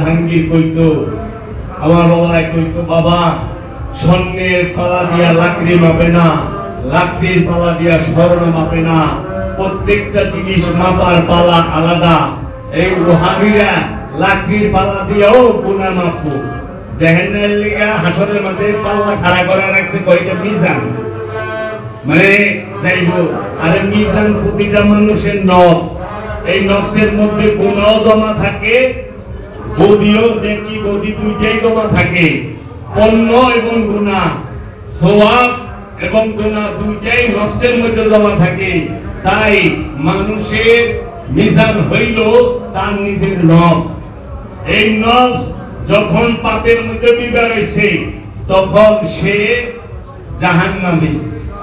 জাহাঙ্গীর কইতো, আমার বাবা কইতো, বাবা স্বর্ণের পালা দিয়া লাকড়ি মাপে না, লাকড়ির পালা দিয়া স্বর্ণ মাপে না, প্রত্যেকটা জিনিস মাপার পালা আলাদা। এই ওহাবিরা লাকড়ির পালা দিয়েও গুনাহ মাপবো। দেখেন না লিগা হাসরের মধ্যে পাল্লা খাড়া করে রাখছে কয়টা মিজান, মানে যাইবো। আরে মিজান প্রতিটা মানুষের নফস, এই নফসের মধ্যে গুনাহ জমা থাকে, বদিও দেখি বদি দুইটাই জমা থাকে। পণ্য এবং গুনাহ, সওয়াব এবং গুনাহ দুইটাই নফসের মধ্যে জমা থাকে। তাই মানুষের মিজান হইল তার নিজের নফস। এই নফস যখন পাপের মধ্যে বিবার হইছে তখন সে জাহান্নামী,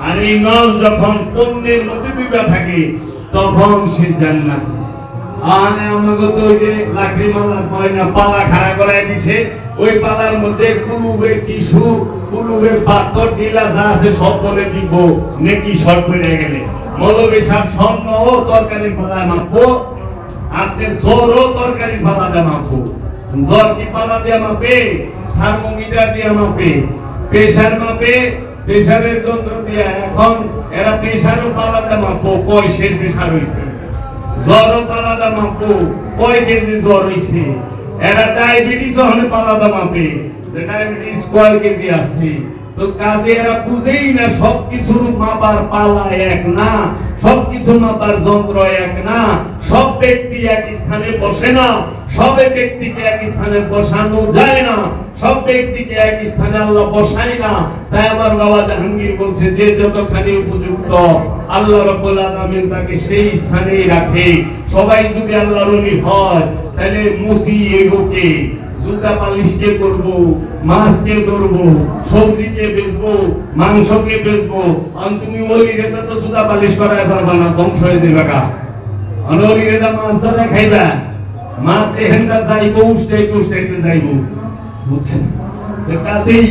আর এই নফস যখন পুণ্যের মধ্যে বিবার থাকে তখন সে জান্নাতি। আনে আমাকে তো ওই যে লাকড়ি মালা কয় না, পালা খাড়া করাই দিছে, ওই পালার মধ্যে কুলুবের টিস্যু, কুলুবের পাথর ঢিলা যা আছে সব বলে দিব, নেকি শর্ট হয়ে গেলে মৌলবী সাহেব স্বর্ণ ও তরকারি পালা মাপবো, আপনি জ্বর ও তরকারি পালা দিয়ে মাপবো। জ্বর কি পালা দিয়ে মাপে? থার্মোমিটার দিয়ে মাপে। প্রেসার মাপে প্রেসারের যন্ত্র দিয়ে। এখন এরা প্রেসারও পালা দিয়ে মাপবো, কয় সের প্রেসার হয়েছে। জ্বর পালাদা মাপবো, কয় কেজি জ্বর হইছে। এরা ডায়াবেটিস হলে পালাদা মাপে, ডায়াবেটিস কয় কেজি আছে। তো কাজে এরা বুঝেই না সবকিছুর মাপার পালা এক না, সবকিছু মাপার যন্ত্র এক না, সব ব্যক্তি এক স্থানে বসে না, সব ব্যক্তিকে এক স্থানে বসানো যায় না, সব ব্যক্তিকে এক স্থানে আল্লাহ বসায় না। তাই আমার বাবা জাহাঙ্গীর বলছে, যে যতখানি উপযুক্ত আল্লাহ রাব্বুল আলামিন তাকে সেই স্থানেই রাখে। সবাই যদি আল্লাহর ওলি হয় তাহলে মুসি এগোকে, জুতা পালিশ কে করবো, মাছ কে ধরবো, সবজি কে বেচবো, মাংস কে বেচবো। আর তুমি ওলি রেতা তো জুতা পালিশ করাই পারবা না, ধ্বংস হয়ে যাবে গা। অলি রেতা মাছ ধরে খাইবা, মাছ যেহেন্দা যাইবো উষ্টাইতে উষ্টাইতে যাইবো, বুঝছেন? কাজেই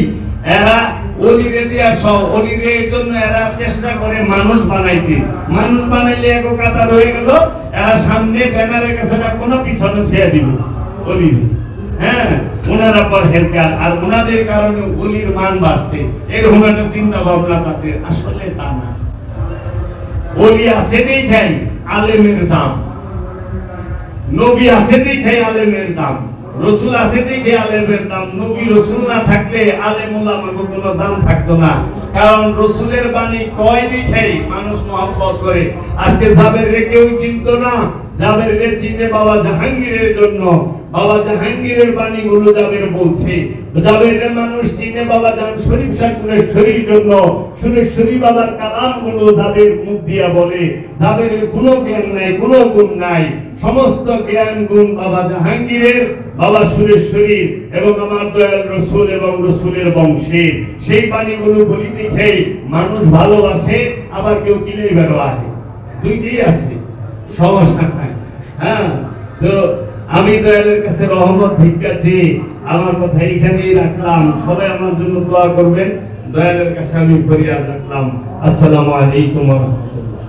এরা অলিরে দিয়া সব অলিরে এর জন্য এরা চেষ্টা করে মানুষ বানাইতে। মানুষ বানাইলে এক কাতার হয়ে গেল, এরা সামনে ব্যানারের কাছে কোনো পিছনে ফেয়া দিব অলিরে। হ্যাঁ, ওনারা পরহেজগার, আর ওনাদের কারণে অলির মান বাড়ছে, এরকম একটা চিন্তা ভাবনা তাদের। আসলে তা না। অলি আছে দেখাই আলেমের দাম, নবী আছে দেখাই আলেমের দাম, রসুল আছে দেখে আলেমের দাম। নবী রসুল না থাকলে আলেম ওলামার কোনো দাম থাকতো না। কারণ রসুলের বাণী কয় দেখেই মানুষ মহব্বত করে। আজকে জাবের রে কেউ চিনতো না, জাবের রে চিনে বাবা জাহাঙ্গীরের জন্য। বাবা জাহাঙ্গীরের বাণীগুলো জাবের বলছে, জাবের রে মানুষ চিনে বাবা জান শরীফ সুরেশ্বরীর জন্য। সুরেশ্বরী বাবার কালামগুলো জাবের মুখ দিয়া বলে। জাবেরের কোনো জ্ঞান নাই, কোনো গুণ নাই, সমস্ত জ্ঞান গুণ বাবা জাহাঙ্গীরের, বাবা সুরেশ্বরীর এবং আমার দয়াল রসুল এবং রসুলের বংশে। সেই বাণীগুলো বলি দেখেই মানুষ ভালোবাসে, আবার কেউ কিনে বেরো আহে, দুইটাই আছে, সমস্যা নাই। হ্যাঁ, তো আমি দয়ালের কাছে রহমত ভিক্ষা চেয়ে আমার কথা এইখানেই রাখলাম। সবাই আমার জন্য দোয়া করবেন, দয়ালের কাছে আমি ফরিয়াদ রাখলাম। আসসালামু আলাইকুম ওয়া রাহমাতুল্লাহ।